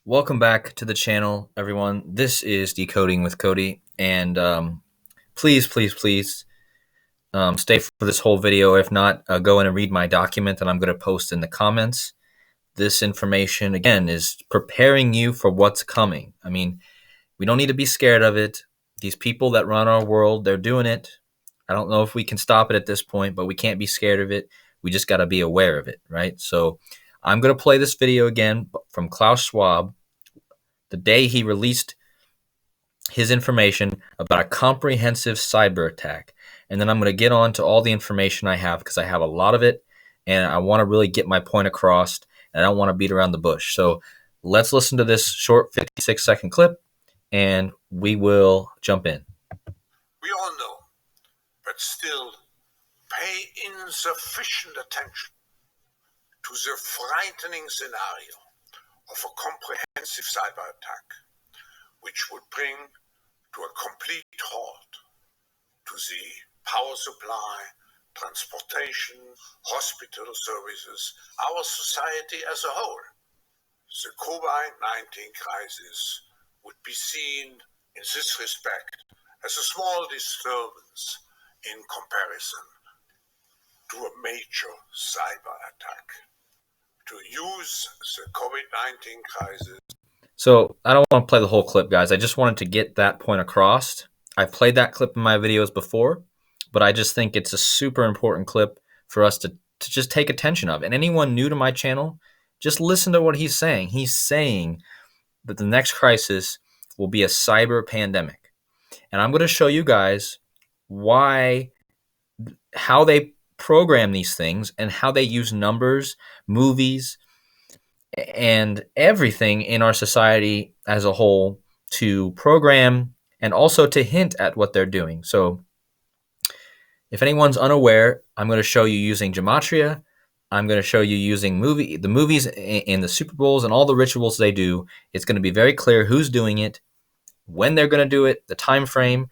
Welcome back to the channel, everyone. This is Decoding with Cody, and please stay for this whole video. If not, go in and read my document that I'm going to post in the comments. This information, again, is preparing you for what's coming. I mean, we don't need to be scared of it. These people that run our world, they're doing it. I don't know if we can stop it at this point, but we can't be scared of it. We just got to be aware of it, right? So I'm going to play this video again from Klaus Schwab, the day he released his information about a comprehensive cyber attack. And then I'm going to get on to all the information I have because I have a lot of it and I want to really get my point across and I don't want to beat around the bush. So let's listen to this short 56-second clip and we will jump in. We all know, but still pay insufficient attention to the frightening scenario of a comprehensive cyber attack, which would bring to a complete halt to the power supply, transportation, hospital services, our society as a whole. The COVID-19 crisis would be seen in this respect as a small disturbance in comparison to a major cyber attack. To use the COVID-19 crisis. So I don't want to play the whole clip, guys. I just wanted to get that point across. I've played that clip in my videos before, but I just think it's a super important clip for us to just take attention of. And anyone new to my channel, just listen to what he's saying. He's saying that the next crisis will be a cyber pandemic. And I'm going to show you guys how they program these things and how they use numbers, movies, and everything in our society as a whole to program and also to hint at what they're doing. So if anyone's unaware, I'm going to show you using Gematria. I'm going to show you using the movies in the Super Bowls and all the rituals they do. It's going to be very clear who's doing it, when they're going to do it, the time frame.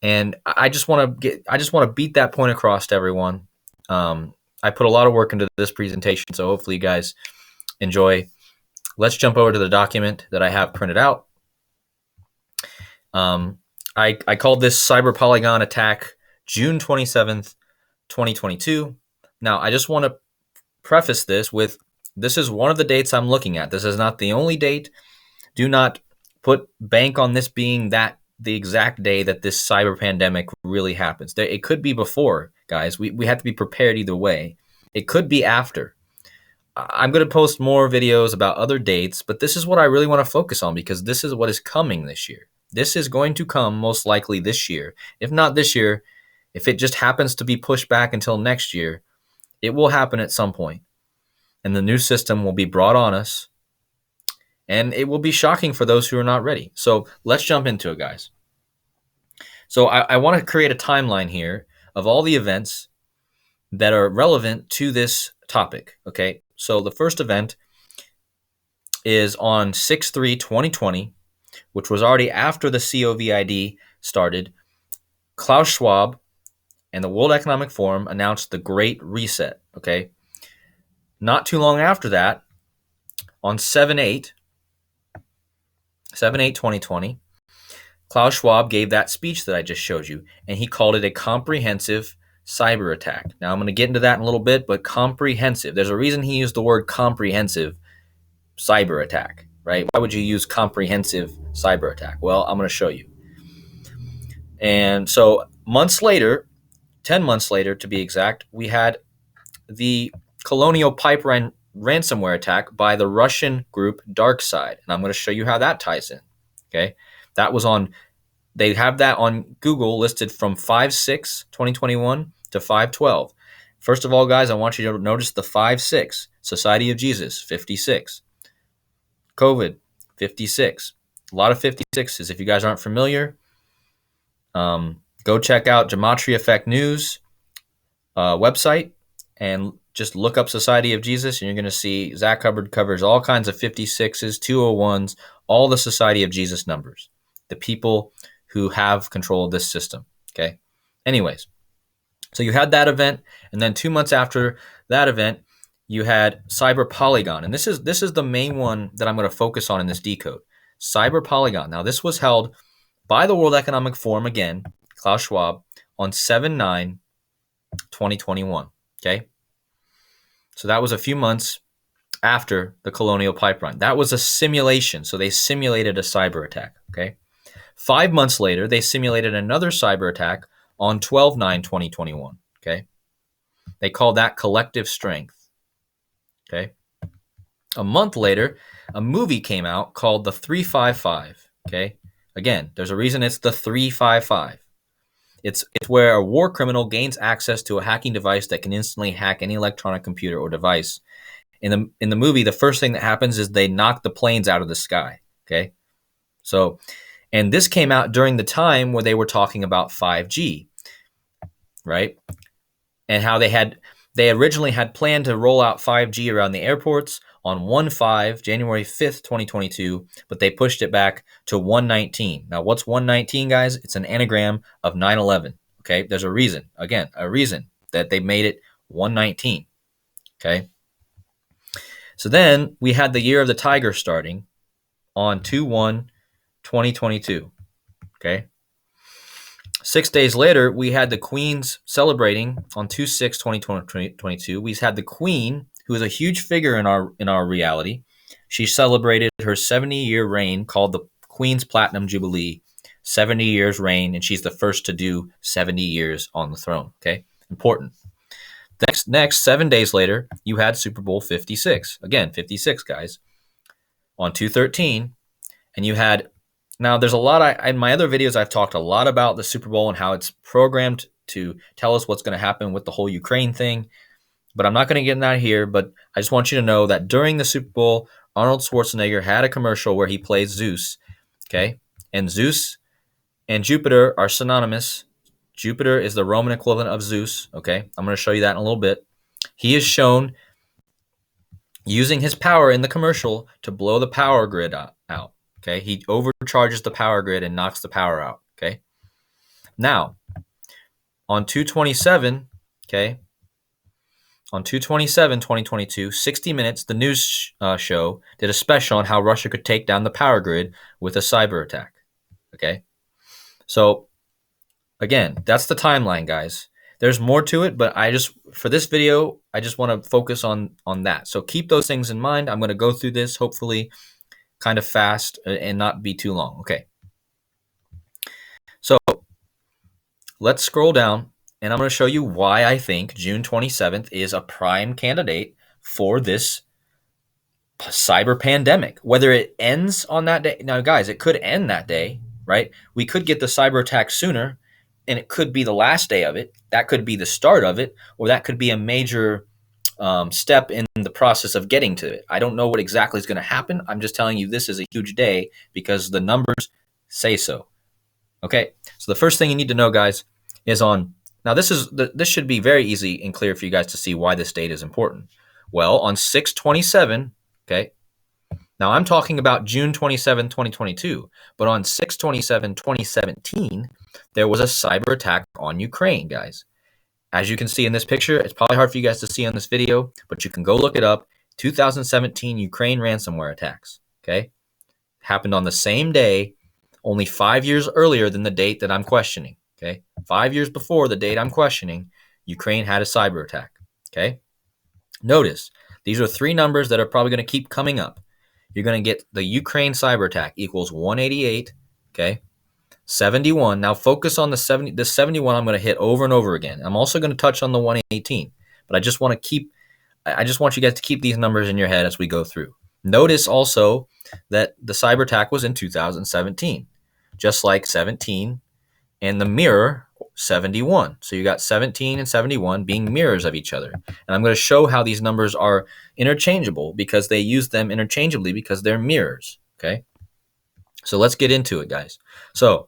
And I just want to beat that point across to everyone. I put a lot of work into this presentation, so hopefully you guys enjoy. Let's jump over to the document that I have printed out. I called this Cyber Polygon Attack June 27th, 2022. Now, I just want to preface this with, this is one of the dates I'm looking at. This is not the only date. Do not put bank on this being the exact day that this cyber pandemic really happens. It could be before, guys. We have to be prepared either way. It could be after. I'm going to post more videos about other dates, but this is what I really want to focus on because this is what is coming this year. This is going to come most likely this year. If not this year, if it just happens to be pushed back until next year, it will happen at some point. And the new system will be brought on us. And it will be shocking for those who are not ready. So let's jump into it, guys. So I want to create a timeline here of all the events that are relevant to this topic, okay? So the first event is on 6/3/2020, which was already after the COVID started. Klaus Schwab and the World Economic Forum announced the Great Reset, okay? Not too long after that, on 7/8/2020, Klaus Schwab gave that speech that I just showed you, and he called it a comprehensive cyber attack. Now, I'm going to get into that in a little bit, but comprehensive. There's a reason he used the word comprehensive cyber attack, right? Why would you use comprehensive cyber attack? Well, I'm going to show you. And so months later, 10 months later to be exact, we had the Colonial Pipeline ransomware attack by the Russian group DarkSide. And I'm going to show you how that ties in. Okay. That was they have that on Google listed from 5/6/2021 to 5/12. First of all, guys, I want you to notice the 5/6. Society of Jesus, 56. COVID, 56. A lot of 56s. If you guys aren't familiar, go check out Gematria Effect News website and just look up Society of Jesus, and you're going to see Zach Hubbard covers all kinds of 56s, 201s, all the Society of Jesus numbers, the people who have control of this system, okay? Anyways, so you had that event, and then 2 months after that event, you had Cyber Polygon, and this is the main one that I'm going to focus on in this decode. Cyber Polygon. Now, this was held by the World Economic Forum again, Klaus Schwab, on 7/9/2021. Okay, so that was a few months after the Colonial Pipeline. That was a simulation, so they simulated a cyber attack. Okay, 5 months later, they simulated another cyber attack on 12/9/2021. Okay, they called that Collective Strength. Okay, a month later, a movie came out called The 355. Okay, again, there's a reason it's the 355. It's where a war criminal gains access to a hacking device that can instantly hack any electronic computer or device. In the movie, the first thing that happens is they knock the planes out of the sky. Okay, so, and this came out during the time where they were talking about 5G, right? And how they originally had planned to roll out 5G around the airports on 1/5, January 5th, 2022, but they pushed it back to 1/19. Now, what's 1/19, guys? It's an anagram of 9/11. Okay, there's a reason. Again, a reason that they made it 1/19. Okay. So then we had the Year of the Tiger starting on 2/1/2022. Okay. 6 days later, we had the Queen's celebrating on 2/6/2022. We had the Queen, who is a huge figure in our reality. She celebrated her 70-year reign, called the Queen's Platinum Jubilee, 70 years reign, and she's the first to do 70 years on the throne. Okay, important. Next, 7 days later, you had Super Bowl 56. Again, 56, guys, on 2/13, and you had. Now, there's a lot. In my other videos, I've talked a lot about the Super Bowl and how it's programmed to tell us what's going to happen with the whole Ukraine thing. But I'm not going to get into that here. But I just want you to know that during the Super Bowl, Arnold Schwarzenegger had a commercial where he plays Zeus. Okay, and Zeus and Jupiter are synonymous. Jupiter is the Roman equivalent of Zeus. Okay, I'm going to show you that in a little bit. He is shown using his power in the commercial to blow the power grid out. Okay, he overcharges the power grid and knocks the power out. Okay, now on 2/27, okay, on 2/27/2022, 60 Minutes, the news show, did a special on how Russia could take down the power grid with a cyber attack. Okay, so again, that's the timeline, guys. There's more to it, but for this video, I just want to focus on that. So keep those things in mind. I'm going to go through this hopefully kind of fast and not be too long. Okay. So let's scroll down, and I'm going to show you why I think June 27th is a prime candidate for this cyber pandemic. Whether it ends on that day. Now, guys, it could end that day, right? We could get the cyber attack sooner, and it could be the last day of it. That could be the start of it, or that could be a major step in the process of getting to it. I don't know what exactly is going to happen. I'm just telling you this is a huge day because the numbers say so. Okay, so the first thing you need to know, guys, is now this should be very easy and clear for you guys to see why this date is important. Well, on 6/27, okay, now I'm talking about June 27, 2022, but on 6/27/2017, there was a cyber attack on Ukraine, guys. As you can see in this picture, it's probably hard for you guys to see on this video, but you can go look it up. 2017 Ukraine ransomware attacks. Okay, happened on the same day, only 5 years earlier than the date that I'm questioning. Okay, 5 years before the date I'm questioning, Ukraine had a cyber attack. Okay, notice these are three numbers that are probably going to keep coming up. You're going to get the Ukraine cyber attack equals 188. Okay. 71. Now focus on the 71 I'm going to hit over and over again. I'm also going to touch on the 118, but I just want you guys to keep these numbers in your head as we go through. Notice also that the cyber attack was in 2017, just like 17 and the mirror 71. So you got 17 and 71 being mirrors of each other. And I'm going to show how these numbers are interchangeable because they use them interchangeably because they're mirrors. Okay. So let's get into it, guys. So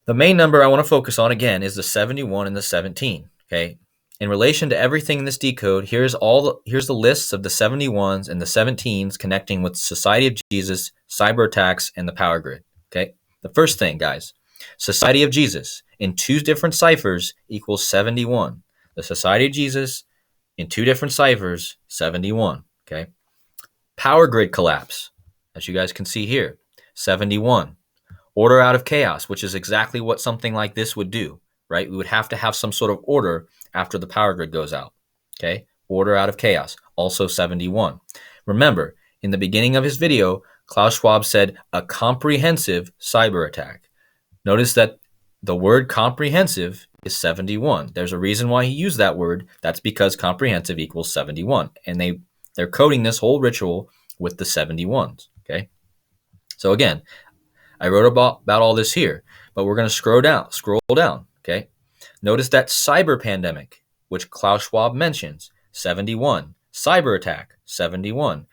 the main number I want to focus on, again, is the 71 and the 17, okay? In relation to everything in this decode, here's the lists of the 71s and the 17s connecting with Society of Jesus, cyber attacks, and the power grid, okay? The first thing, guys, Society of Jesus in two different ciphers equals 71. The Society of Jesus in two different ciphers, 71. Okay. Power grid collapse, as you guys can see here, 71. Order out of chaos, which is exactly what something like this would do, right? We would have to have some sort of order after the power grid goes out. Okay. Order out of chaos, also 71. Remember, in the beginning of his video, Klaus Schwab said a comprehensive cyber attack. Notice that the word comprehensive is 71. There's a reason why he used that word. That's because comprehensive equals 71. And they're coding this whole ritual with the 71s. Okay. So again, I wrote about all this here, but we're going to scroll down. Okay. Notice that cyber pandemic, which Klaus Schwab mentions, 71. Cyber attack, 71.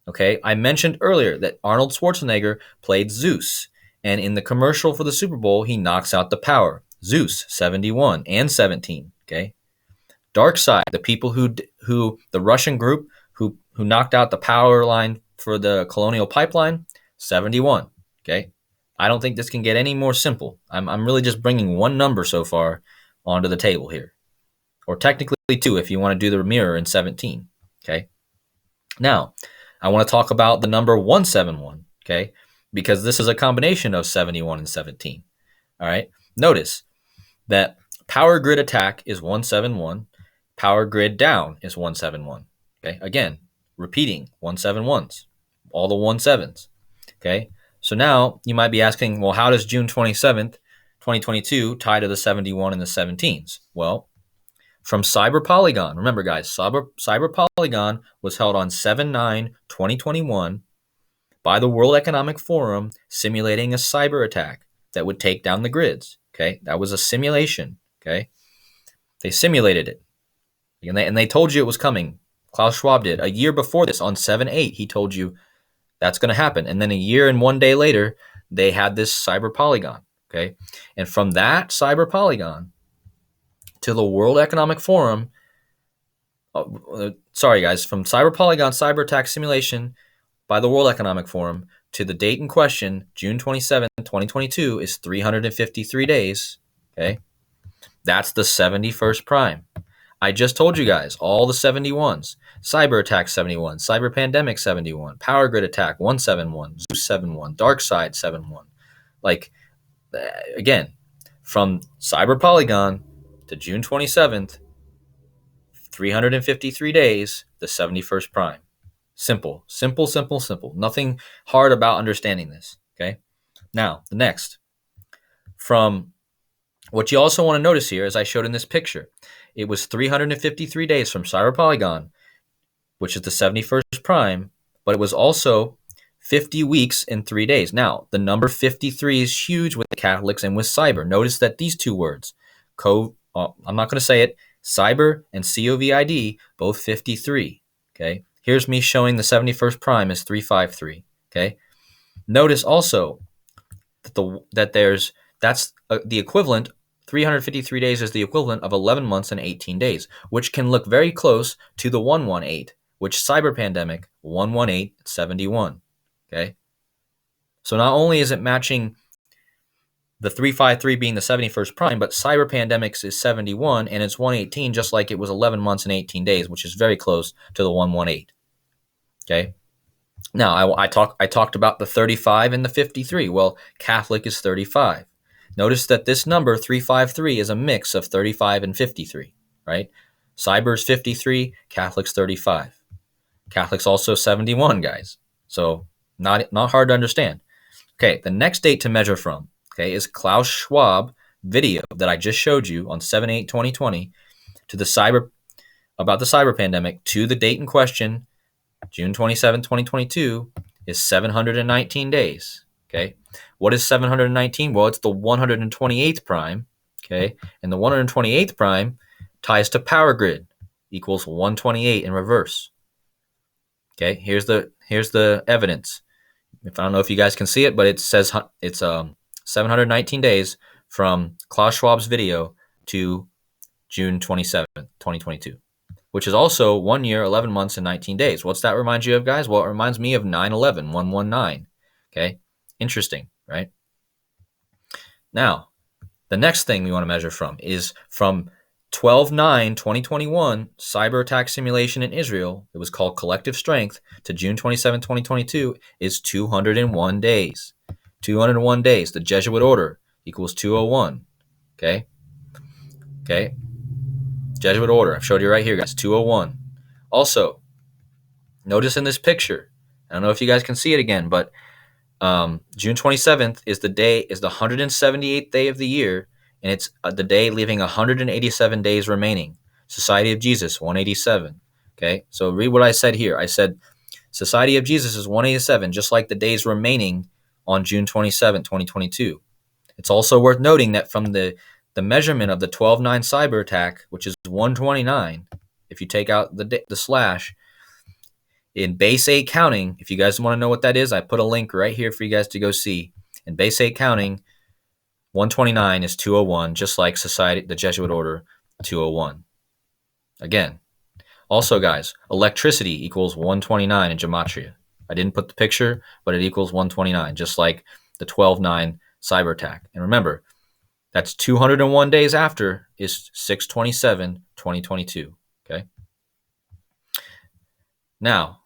Okay. I mentioned earlier that Arnold Schwarzenegger played Zeus. And in the commercial for the Super Bowl, he knocks out the power. Zeus, 71 and 17. Okay. Dark Side, the people who the Russian group who knocked out the power line for the Colonial Pipeline, 71. Okay. I don't think this can get any more simple. I'm really just bringing one number so far onto the table here. Or technically two if you want to do the mirror in 17. Okay. Now, I want to talk about the number 171. Okay. Because this is a combination of 71 and 17. All right. Notice that power grid attack is 171. Power grid down is 171. Okay. Again, repeating 171s, all the 17s. Okay. So now you might be asking, well, how does June 27th, 2022 tie to the 71 and the 17s? Well, from Cyber Polygon, remember guys, Cyber Polygon was held on 7/9/2021 by the World Economic Forum, simulating a cyber attack that would take down the grids. Okay, that was a simulation. Okay, they simulated it, and they told you it was coming. Klaus Schwab did. A year before this, on 7/8, he told you that's going to happen, and then a year and 1 day later, they had this cyber polygon. Okay, and from that cyber polygon to the World Economic Forum, sorry guys, from cyber polygon cyber attack simulation by the World Economic Forum to the date in question, June 27, 2022, is 353 days. Okay. That's the 71st prime. I just told you guys all the 71s. Cyber attack 71, cyber pandemic 71, power grid attack 171, Zeus 71, dark side 71. Like, again, from cyber polygon to June 27th, 353 days, the 71st prime. Simple. Nothing hard about understanding this. Okay. Now, the next. From what you also want to notice here, as I showed in this picture, it was 353 days from Cyber Polygon, which is the 71st prime, but it was also 50 weeks and 3 days. Now, the number 53 is huge with the Catholics and with cyber. Notice that these two words, I'm not going to say it, cyber and COVID, both 53. Okay. Here's me showing the 71st prime is 353. Okay. Notice also that that's the equivalent. 353 days is the equivalent of 11 months and 18 days, which can look very close to the 118, which cyber pandemic 118/71. Okay. So not only is it matching the 353 being the 71st prime, but cyber pandemics is 71 and it's 118, just like it was 11 months and 18 days, which is very close to the 118. Okay. Now I talked about the 35 and the 53. Well, Catholic is 35. Notice that this number 353 is a mix of 35 and 53, right? Cyber's 53, Catholic's 35. Catholic's also 71, guys. So not hard to understand. Okay, the next date to measure from, okay, is Klaus Schwab video that I just showed you on 7/8/2020 to about the cyber pandemic to the date in question, June 27, 2022, is 719 days. Okay. What is 719? Well, it's the 128th prime. Okay. And the 128th prime ties to power grid, equals 128 in reverse. Okay. Here's the evidence. I don't know if you guys can see it, but it says it's 719 days from Klaus Schwab's video to June 27, 2022. Which is also 1 year, 11 months, and 19 days. What's that remind you of, guys? Well, it reminds me of 9/11, 119. Okay, interesting, right? Now, the next thing we want to measure from is from 12/9/2021 cyber attack simulation in Israel, it was called Collective Strength, to June 27, 2022 is 201 days. 201 days. The Jesuit order equals 201. Okay? Okay? Jesuit order. I've showed you right here, guys. 201. Also, notice in this picture, I don't know if you guys can see it again, but June 27th is the 178th day of the year, and it's the day leaving 187 days remaining. Society of Jesus, 187. Okay, so read what I said here. I said Society of Jesus is 187, just like the days remaining on June 27, 2022. It's also worth noting that from the measurement of the 12/9 cyber attack, which is 129, if you take out the slash, in base 8 counting, if you guys want to know what that is, I put a link right here for you guys to go see. In base 8 counting, 129 is 201, just like Society, the Jesuit order, 201. Again, also guys, electricity equals 129 in Gematria. I didn't put the picture, but it equals 129, just like the 12/9 cyber attack. And remember, that's 201 days after is 6/27/2022. Okay. Now,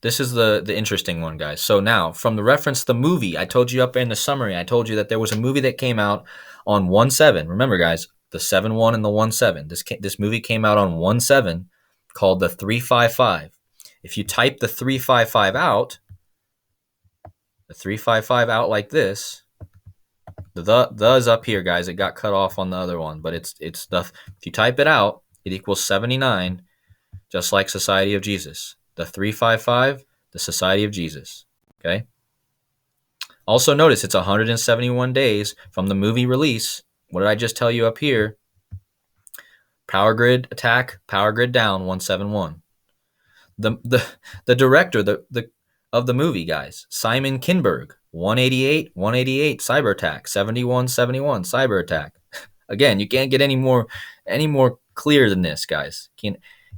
this is the interesting one, guys. So now, from the reference to the movie, I told you up in the summary, I told you that there was a movie that came out on 1/7. Remember, guys, the 7/1 and the 1/7. This movie came out on 1/7 called the 355. If you type the 355 out, like this, the is up here, guys. It got cut off on the other one, but it's the, if you type it out, it equals 79, just like Society of Jesus. The 355, the Society of Jesus. Okay. Also notice it's 171 days from the movie release. What did I just tell you up here? Power grid attack, power grid down, 171. The director of the movie, guys, Simon Kinberg, 188 cyber attack, 71 cyber attack. Again, you can't get any more clear than this, guys.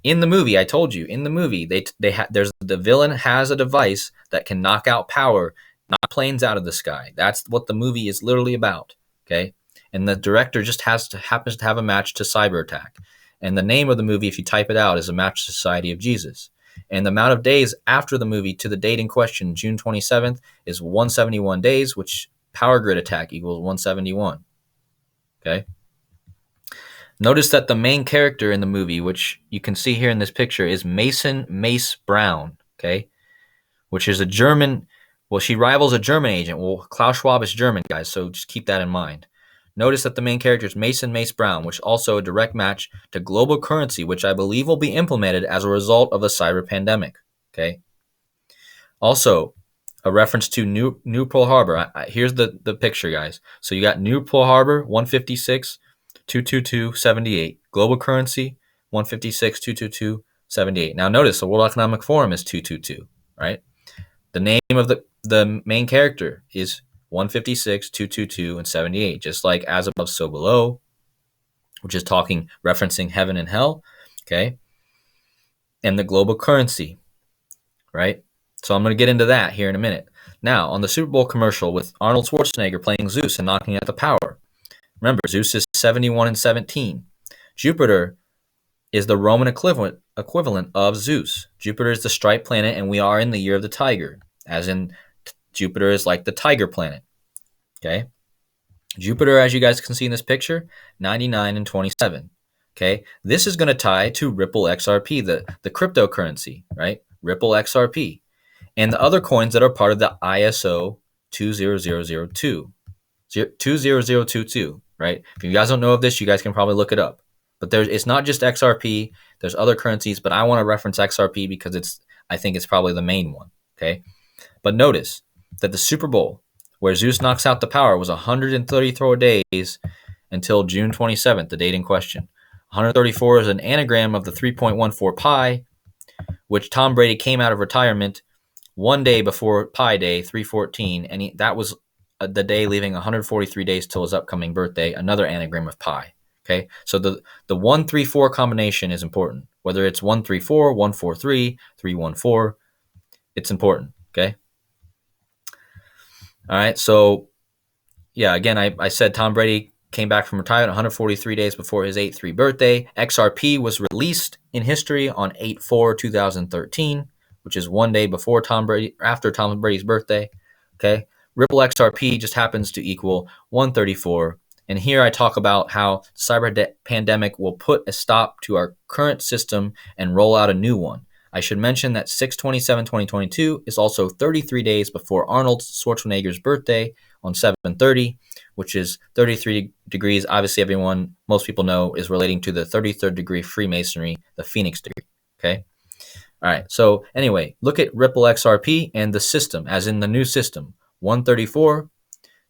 In the movie, I told you, in the movie, there's the villain has a device that can knock out power, knock planes out of the sky. That's what the movie is literally about. Okay, and the director just happens to have a match to cyber attack, and the name of the movie, if you type it out, is A Match to Society of Jesus. And the amount of days after the movie to the date in question, June 27th, is 171 days, which power grid attack equals 171. Okay. Notice that the main character in the movie, which you can see here in this picture, is Mason Mace Brown, okay, which is a German, well, she rivals a German agent. Well, Klaus Schwab is German, guys, so just keep that in mind. Notice that the main character is Mason Mace Brown, which is also a direct match to global currency, which I believe will be implemented as a result of the cyber pandemic, okay? Also, a reference to New Pearl Harbor. Here's the picture, guys. So you got New Pearl Harbor, 156, 222.78. Global currency, 156, 222.78. Now notice the World Economic Forum is 222, right? The name of the main character is 156, 222, and 78, just like As Above, So Below, which is referencing heaven and hell, okay? And the global currency, right? So I'm going to get into that here in a minute. Now, on the Super Bowl commercial with Arnold Schwarzenegger playing Zeus and knocking out the power, remember, Zeus is 71 and 17. Jupiter is the Roman equivalent of Zeus. Jupiter is the striped planet, and we are in the year of the tiger, as in Jupiter is like the tiger planet. Okay? Jupiter, as you guys can see in this picture, 99 and 27. Okay? This is going to tie to Ripple XRP, the cryptocurrency, right? Ripple XRP. And the other coins that are part of the ISO 20002. 20022, right? If you guys don't know of this, you guys can probably look it up. But it's not just XRP. There's other currencies, but I want to reference XRP because I think it's probably the main one. Okay, but notice that the Super Bowl, where Zeus knocks out the power, was 134 days until June 27th, the date in question. 134 is an anagram of the 3.14 pi, which Tom Brady came out of retirement one day before Pi Day, 314, and that was the day leaving 143 days till his upcoming birthday, another anagram of pi. Okay, so the 134 combination is important. Whether it's 134, 143, 314, it's important. Okay. All right. So yeah, again, I said Tom Brady came back from retirement 143 days before his 8/3 birthday. XRP was released in history on 8/4/2013, which is one day before after Tom Brady's birthday. Okay, Ripple XRP just happens to equal 134. And here I talk about how cyber pandemic will put a stop to our current system and roll out a new one. I should mention that 6/27/2022 is also 33 days before Arnold Schwarzenegger's birthday on 7/30, which is 33 degrees. Obviously, most people know, is relating to the 33rd degree Freemasonry, the Phoenix degree. Okay. All right. So anyway, look at Ripple XRP and the system, as in the new system. 134.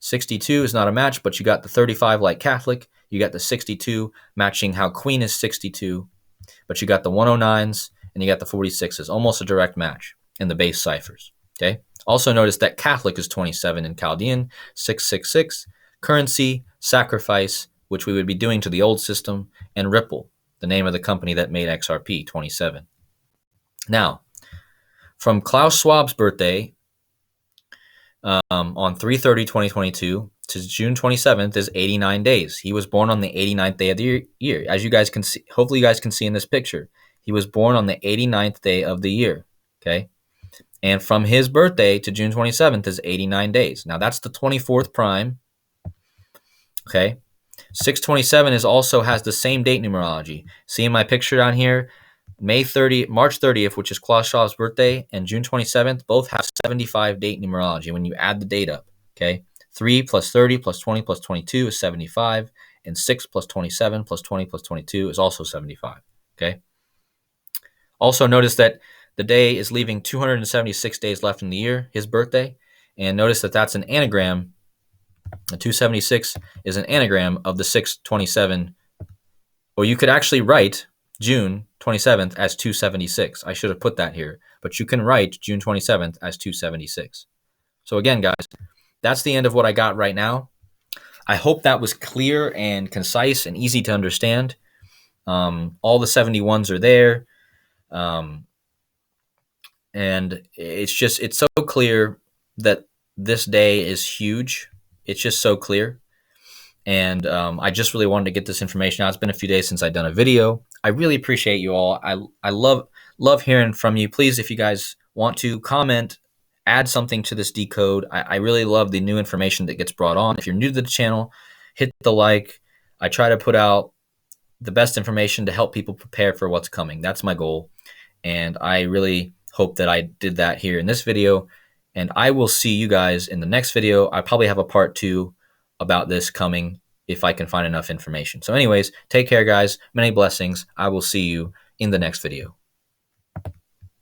62 is not a match, but you got the 35 like Catholic. You got the 62 matching how Queen is 62, but you got the 109s and you got the 46s, almost a direct match in the base ciphers. Okay. Also notice that Catholic is 27 in Chaldean, 666, currency, sacrifice, which we would be doing to the old system, and Ripple, the name of the company that made XRP, 27. Now, from Klaus Schwab's birthday, on 3/30/2022 to June 27th is 89 days. He was born on the 89th day of the year. As you guys can see, hopefully you guys can see in this picture, he was born on the 89th day of the year. Okay. And from his birthday to June 27th is 89 days. Now that's the 24th prime. Okay. 627 also has the same date numerology. See in my picture down here, March 30th, which is Klaus Schwab's birthday, and June 27th, both have 75 date numerology when you add the date up. Okay. 3 plus 30 plus 20 plus 22 is 75, and 6 plus 27 plus 20 plus 22 is also 75. Okay. Also notice that the day is leaving 276 days left in the year, his birthday, and notice that that's an anagram. The 276 is an anagram of the 627, or you could actually write June 27th as 276. I should have put that here, but you can write June 27th as 276. So again, guys, that's the end of what I got right now. I hope that was clear and concise and easy to understand. All the 71s are there. And it's so clear that this day is huge. It's just so clear. And I just really wanted to get this information out. It's been a few days since I've done a video. I really appreciate you all. I love hearing from you. Please, if you guys want to comment, add something to this decode. I really love the new information that gets brought on. If you're new to the channel, hit the like. I try to put out the best information to help people prepare for what's coming. That's my goal. And I really hope that I did that here in this video. And I will see you guys in the next video. I probably have a part 2 about this coming if I can find enough information. So anyways, take care, guys. Many blessings. I will see you in the next video.